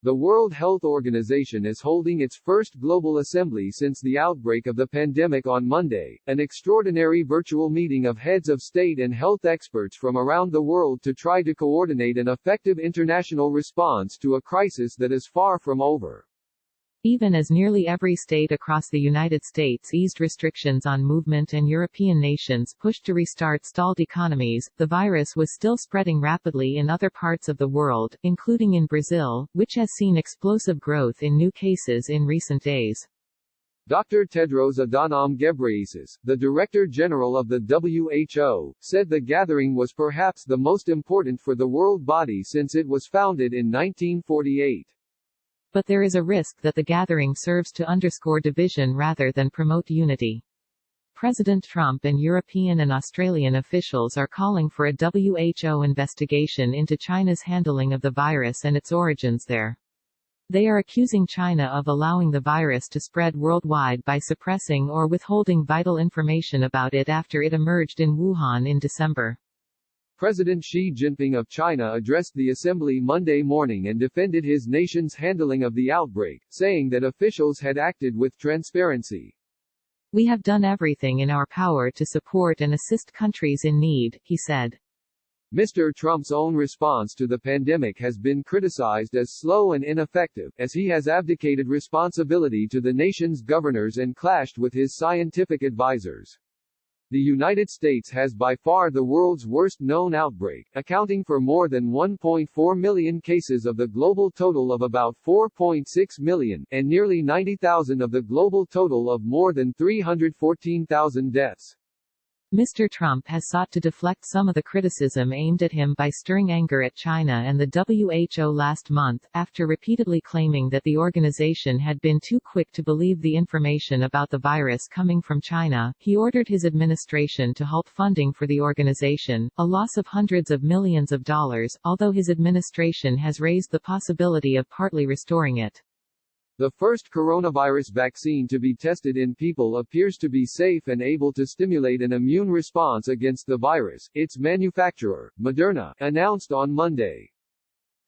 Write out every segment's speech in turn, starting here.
The World Health Organization is holding its first global assembly since the outbreak of the pandemic on Monday, an extraordinary virtual meeting of heads of state and health experts from around the world to try to coordinate an effective international response to a crisis that is far from over. Even as nearly every state across the United States eased restrictions on movement and European nations pushed to restart stalled economies, the virus was still spreading rapidly in other parts of the world, including in Brazil, which has seen explosive growth in new cases in recent days. Dr. Tedros Adhanom Ghebreyesus, the Director General of the WHO, said the gathering was perhaps the most important for the world body since it was founded in 1948. But there is a risk that the gathering serves to underscore division rather than promote unity. President Trump and European and Australian officials are calling for a WHO investigation into China's handling of the virus and its origins there. They are accusing China of allowing the virus to spread worldwide by suppressing or withholding vital information about it after it emerged in Wuhan in December. President Xi Jinping of China addressed the assembly Monday morning and defended his nation's handling of the outbreak, saying that officials had acted with transparency. "We have done everything in our power to support and assist countries in need," he said. Mr. Trump's own response to the pandemic has been criticized as slow and ineffective, as he has abdicated responsibility to the nation's governors and clashed with his scientific advisors. The United States has by far the world's worst known outbreak, accounting for more than 1.4 million cases of the global total of about 4.6 million, and nearly 90,000 of the global total of more than 314,000 deaths. Mr. Trump has sought to deflect some of the criticism aimed at him by stirring anger at China and the WHO last month, after repeatedly claiming that the organization had been too quick to believe the information about the virus coming from China. He ordered his administration to halt funding for the organization, a loss of hundreds of millions of dollars, although his administration has raised the possibility of partly restoring it. The first coronavirus vaccine to be tested in people appears to be safe and able to stimulate an immune response against the virus, its manufacturer, Moderna, announced on Monday.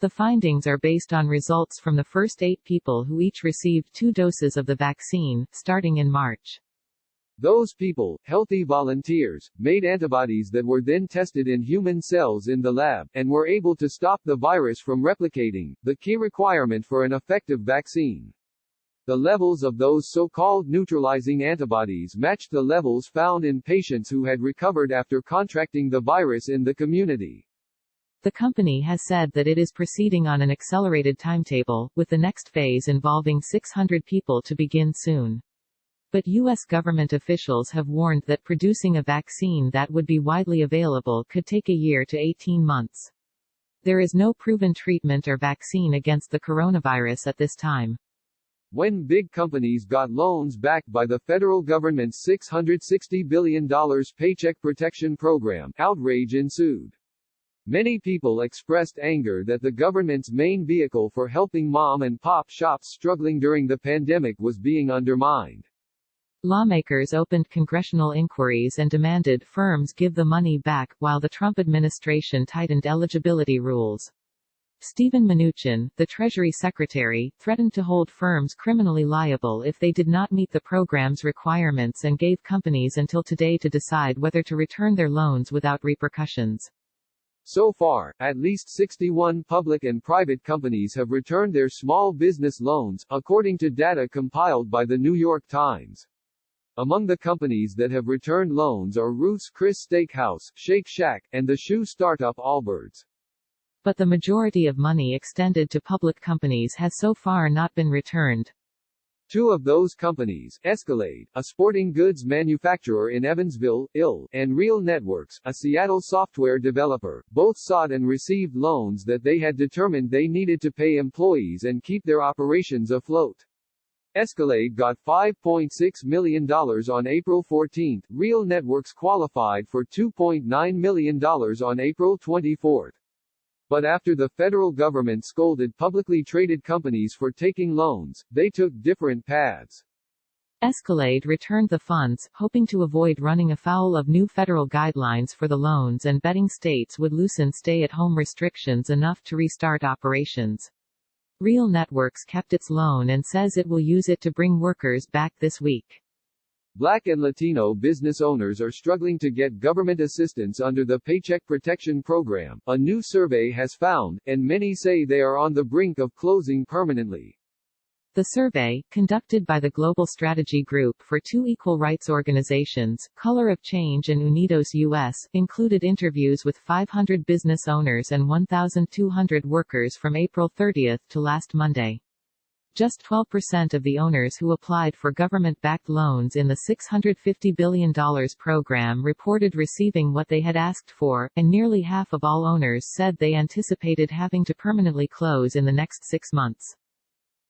The findings are based on results from the first 8 people who each received 2 doses of the vaccine, starting in March. Those people, healthy volunteers, made antibodies that were then tested in human cells in the lab, and were able to stop the virus from replicating, the key requirement for an effective vaccine. The levels of those so-called neutralizing antibodies matched the levels found in patients who had recovered after contracting the virus in the community. The company has said that it is proceeding on an accelerated timetable, with the next phase involving 600 people to begin soon. But U.S. government officials have warned that producing a vaccine that would be widely available could take a year to 18 months. There is no proven treatment or vaccine against the coronavirus at this time. When big companies got loans backed by the federal government's $660 billion Paycheck Protection Program, outrage ensued. Many people expressed anger that the government's main vehicle for helping mom-and-pop shops struggling during the pandemic was being undermined. Lawmakers opened congressional inquiries and demanded firms give the money back, while the Trump administration tightened eligibility rules. Steven Mnuchin, the Treasury Secretary, threatened to hold firms criminally liable if they did not meet the program's requirements and gave companies until today to decide whether to return their loans without repercussions. So far, at least 61 public and private companies have returned their small business loans, according to data compiled by the New York Times. Among the companies that have returned loans are Ruth's Chris Steakhouse, Shake Shack, and the shoe startup Allbirds. But the majority of money extended to public companies has so far not been returned. 2 of those companies, Escalade, a sporting goods manufacturer in Evansville, Ill, and Real Networks, a Seattle software developer, both sought and received loans that they had determined they needed to pay employees and keep their operations afloat. Escalade got $5.6 million on April 14, Real Networks qualified for $2.9 million on April 24. But after the federal government scolded publicly traded companies for taking loans, they took different paths. Escalade returned the funds, hoping to avoid running afoul of new federal guidelines for the loans and betting states would loosen stay-at-home restrictions enough to restart operations. Real Networks kept its loan and says it will use it to bring workers back this week. Black and Latino business owners are struggling to get government assistance under the Paycheck Protection Program, a new survey has found, and many say they are on the brink of closing permanently. The survey, conducted by the Global Strategy Group for two equal rights organizations, Color of Change and Unidos US, included interviews with 500 business owners and 1,200 workers from April 30 to last Monday. Just 12% of the owners who applied for government-backed loans in the $650 billion program reported receiving what they had asked for, and nearly half of all owners said they anticipated having to permanently close in the next 6 months.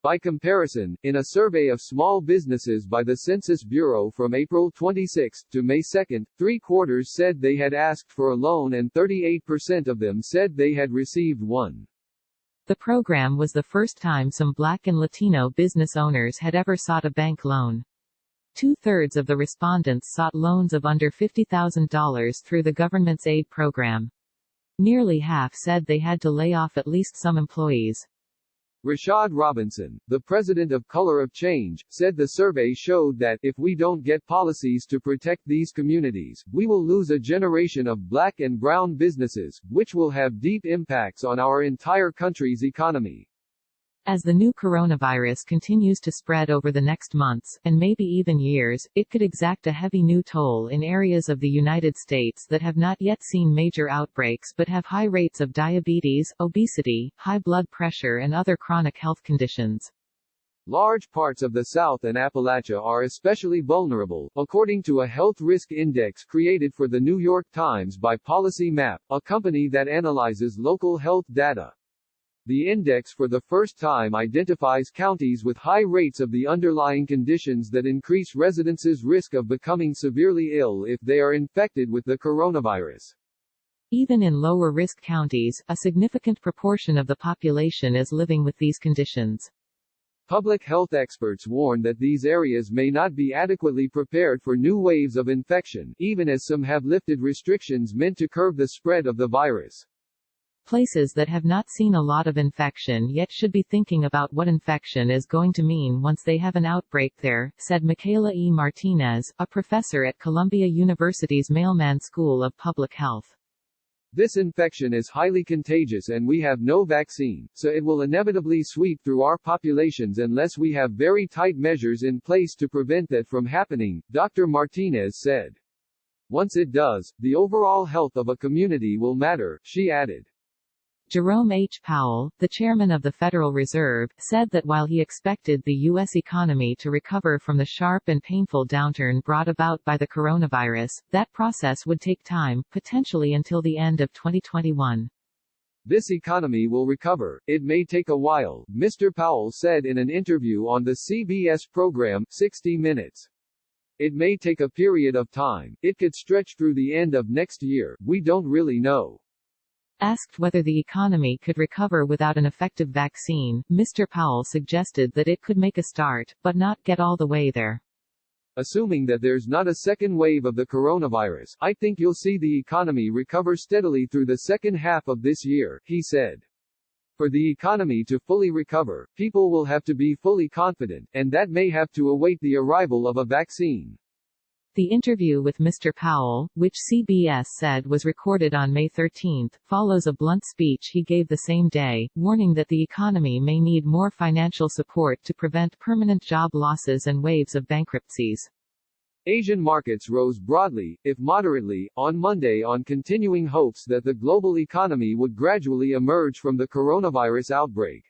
By comparison, in a survey of small businesses by the Census Bureau from April 26 to May 2, 3/4 said they had asked for a loan and 38% of them said they had received one. The program was the first time some Black and Latino business owners had ever sought a bank loan. 2/3 of the respondents sought loans of under $50,000 through the government's aid program. Nearly half said they had to lay off at least some employees. Rashad Robinson, the president of Color of Change, said the survey showed that, if we don't get policies to protect these communities, we will lose a generation of Black and brown businesses, which will have deep impacts on our entire country's economy. As the new coronavirus continues to spread over the next months, and maybe even years, it could exact a heavy new toll in areas of the United States that have not yet seen major outbreaks but have high rates of diabetes, obesity, high blood pressure and other chronic health conditions. Large parts of the South and Appalachia are especially vulnerable, according to a health risk index created for the New York Times by Policy Map, a company that analyzes local health data. The index for the first time identifies counties with high rates of the underlying conditions that increase residents' risk of becoming severely ill if they are infected with the coronavirus. Even in lower-risk counties, a significant proportion of the population is living with these conditions. Public health experts warn that these areas may not be adequately prepared for new waves of infection, even as some have lifted restrictions meant to curb the spread of the virus. Places that have not seen a lot of infection yet should be thinking about what infection is going to mean once they have an outbreak there, said Michaela E. Martinez, a professor at Columbia University's Mailman School of Public Health. This infection is highly contagious and we have no vaccine, so it will inevitably sweep through our populations unless we have very tight measures in place to prevent that from happening, Dr. Martinez said. Once it does, the overall health of a community will matter, she added. Jerome H. Powell, the chairman of the Federal Reserve, said that while he expected the U.S. economy to recover from the sharp and painful downturn brought about by the coronavirus, that process would take time, potentially until the end of 2021. This economy will recover. It may take a while, Mr. Powell said in an interview on the CBS program, 60 Minutes. It may take a period of time. It could stretch through the end of next year. We don't really know. Asked whether the economy could recover without an effective vaccine, Mr. Powell suggested that it could make a start, but not get all the way there. Assuming that there's not a second wave of the coronavirus, I think you'll see the economy recover steadily through the second half of this year, he said. For the economy to fully recover, people will have to be fully confident, and that may have to await the arrival of a vaccine. The interview with Mr. Powell, which CBS said was recorded on May 13, follows a blunt speech he gave the same day, warning that the economy may need more financial support to prevent permanent job losses and waves of bankruptcies. Asian markets rose broadly, if moderately, on Monday on continuing hopes that the global economy would gradually emerge from the coronavirus outbreak.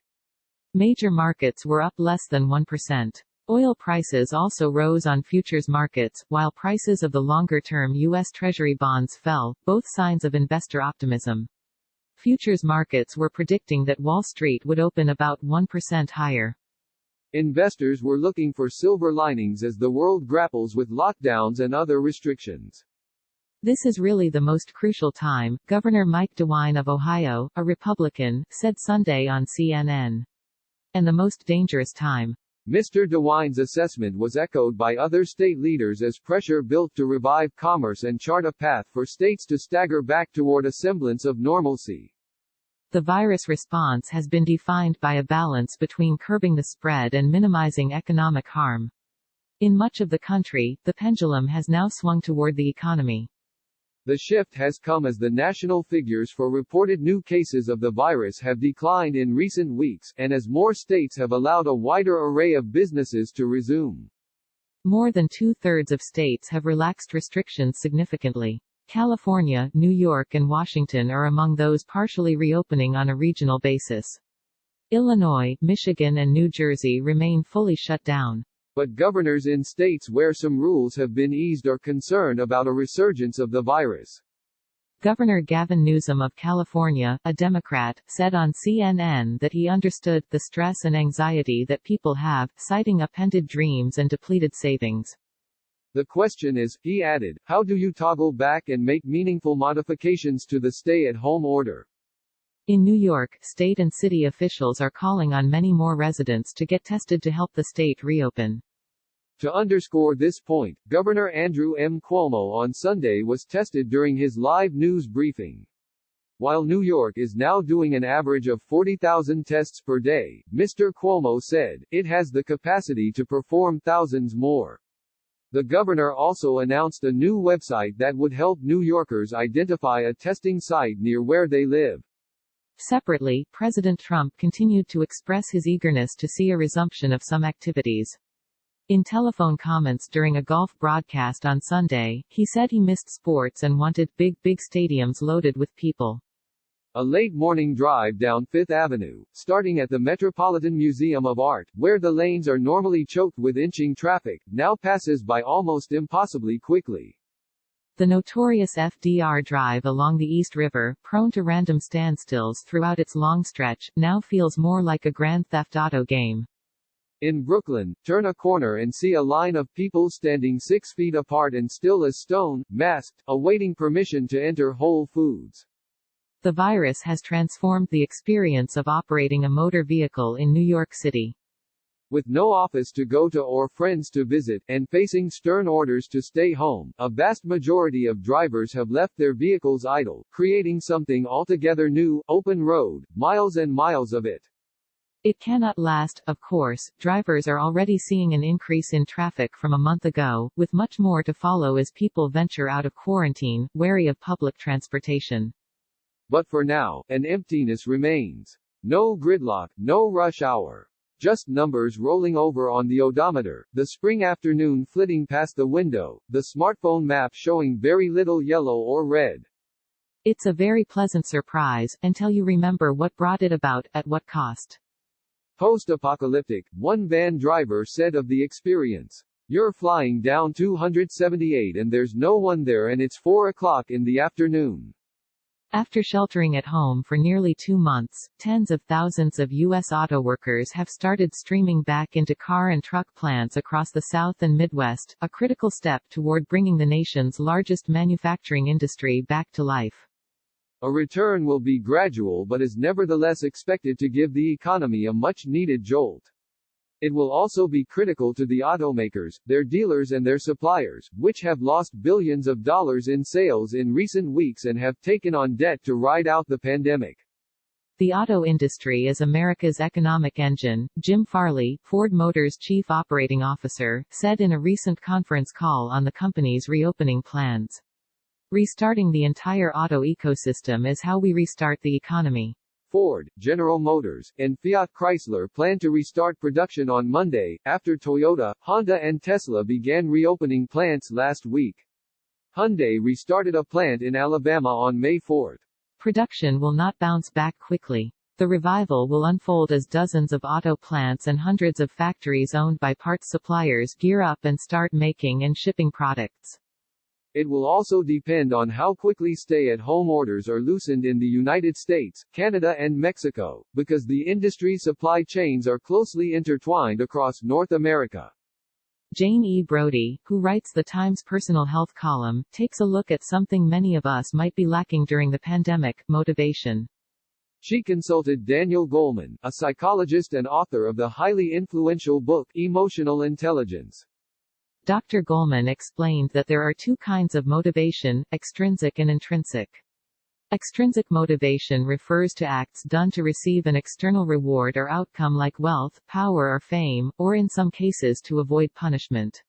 Major markets were up less than 1%. Oil prices also rose on futures markets, while prices of the longer-term U.S. Treasury bonds fell, both signs of investor optimism. Futures markets were predicting that Wall Street would open about 1% higher. Investors were looking for silver linings as the world grapples with lockdowns and other restrictions. This is really the most crucial time, Governor Mike DeWine of Ohio, a Republican, said Sunday on CNN. And the most dangerous time. Mr. DeWine's assessment was echoed by other state leaders as pressure built to revive commerce and chart a path for states to stagger back toward a semblance of normalcy. The virus response has been defined by a balance between curbing the spread and minimizing economic harm. In much of the country, the pendulum has now swung toward the economy. The shift has come as the national figures for reported new cases of the virus have declined in recent weeks, and as more states have allowed a wider array of businesses to resume. More than two-thirds of states have relaxed restrictions significantly. California, New York and Washington are among those partially reopening on a regional basis. Illinois, Michigan and New Jersey remain fully shut down. But governors in states where some rules have been eased are concerned about a resurgence of the virus. Governor Gavin Newsom of California, a Democrat, said on CNN that he understood the stress and anxiety that people have, citing upended dreams and depleted savings. The question is, he added, how do you toggle back and make meaningful modifications to the stay-at-home order? In New York, state and city officials are calling on many more residents to get tested to help the state reopen. To underscore this point, Governor Andrew M. Cuomo on Sunday was tested during his live news briefing. While New York is now doing an average of 40,000 tests per day, Mr. Cuomo said, it has the capacity to perform thousands more. The governor also announced a new website that would help New Yorkers identify a testing site near where they live. Separately, President Trump continued to express his eagerness to see a resumption of some activities. In telephone comments during a golf broadcast on Sunday, he said he missed sports and wanted big stadiums loaded with people. A late-morning drive down Fifth Avenue, starting at the Metropolitan Museum of Art, where the lanes are normally choked with inching traffic, now passes by almost impossibly quickly. The notorious FDR Drive along the East River, prone to random standstills throughout its long stretch, now feels more like a Grand Theft Auto game. In Brooklyn, turn a corner and see a line of people standing 6 feet apart and still as stone, masked, awaiting permission to enter Whole Foods. The virus has transformed the experience of operating a motor vehicle in New York City. With no office to go to or friends to visit, and facing stern orders to stay home, a vast majority of drivers have left their vehicles idle, creating something altogether new, open road, miles and miles of it. It cannot last, of course. Drivers are already seeing an increase in traffic from a month ago, with much more to follow as people venture out of quarantine, wary of public transportation. But for now, an emptiness remains. No gridlock, no rush hour. Just numbers rolling over on the odometer, the spring afternoon flitting past the window, the smartphone map showing very little yellow or red. It's a very pleasant surprise, until you remember what brought it about, at what cost. Post-apocalyptic, one van driver said of the experience. You're flying down 278 and there's no one there and it's 4 o'clock in the afternoon. After sheltering at home for nearly 2 months, tens of thousands of U.S. auto workers have started streaming back into car and truck plants across the South and Midwest, a critical step toward bringing the nation's largest manufacturing industry back to life. A return will be gradual but is nevertheless expected to give the economy a much-needed jolt. It will also be critical to the automakers, their dealers and their suppliers, which have lost billions of dollars in sales in recent weeks and have taken on debt to ride out the pandemic. The auto industry is America's economic engine, Jim Farley, Ford Motors' chief operating officer, said in a recent conference call on the company's reopening plans. Restarting the entire auto ecosystem is how we restart the economy. Ford, General Motors, and Fiat Chrysler plan to restart production on Monday, after Toyota, Honda and Tesla began reopening plants last week. Hyundai restarted a plant in Alabama on May 4. Production will not bounce back quickly. The revival will unfold as dozens of auto plants and hundreds of factories owned by parts suppliers gear up and start making and shipping products. It will also depend on how quickly stay-at-home orders are loosened in the United States, Canada and Mexico, because the industry supply chains are closely intertwined across North America. Jane E. Brody, who writes the Times personal health column, takes a look at something many of us might be lacking during the pandemic: motivation. She consulted Daniel Goleman, a psychologist and author of the highly influential book Emotional Intelligence. Dr. Goleman explained that there are two kinds of motivation, extrinsic and intrinsic. Extrinsic motivation refers to acts done to receive an external reward or outcome like wealth, power or fame, or in some cases to avoid punishment.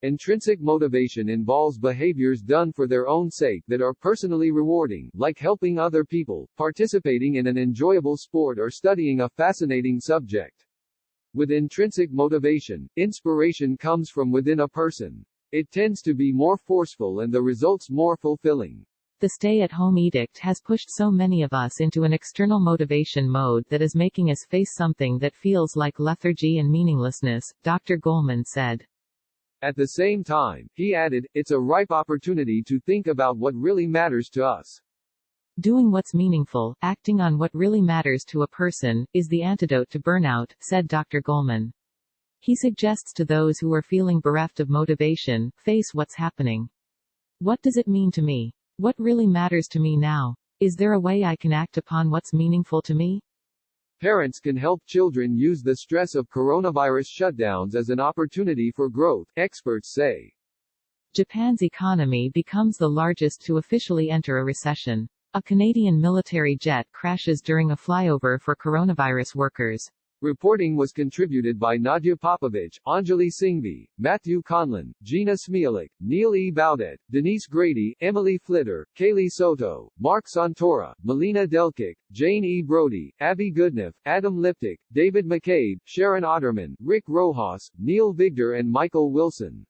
Intrinsic motivation involves behaviors done for their own sake that are personally rewarding, like helping other people, participating in an enjoyable sport or studying a fascinating subject. With intrinsic motivation, inspiration comes from within a person. It tends to be more forceful and the results more fulfilling. The stay-at-home edict has pushed so many of us into an external motivation mode that is making us face something that feels like lethargy and meaninglessness, Dr. Goleman said. At the same time, he added, it's a ripe opportunity to think about what really matters to us. Doing what's meaningful, acting on what really matters to a person, is the antidote to burnout, said Dr. Goleman. He suggests to those who are feeling bereft of motivation, face what's happening. What does it mean to me? What really matters to me now? Is there a way I can act upon what's meaningful to me? Parents can help children use the stress of coronavirus shutdowns as an opportunity for growth, experts say. Japan's economy becomes the largest to officially enter a recession. A Canadian military jet crashes during a flyover for coronavirus workers. Reporting was contributed by Nadia Popovich, Anjali Singhvi, Matthew Conlon, Gina Smialik, Neil E. Baudet, Denise Grady, Emily Flitter, Kaylee Soto, Mark Santora, Melina Delkic, Jane E. Brody, Abby Goodneff, Adam Liptic, David McCabe, Sharon Otterman, Rick Rojas, Neil Vigdor and Michael Wilson.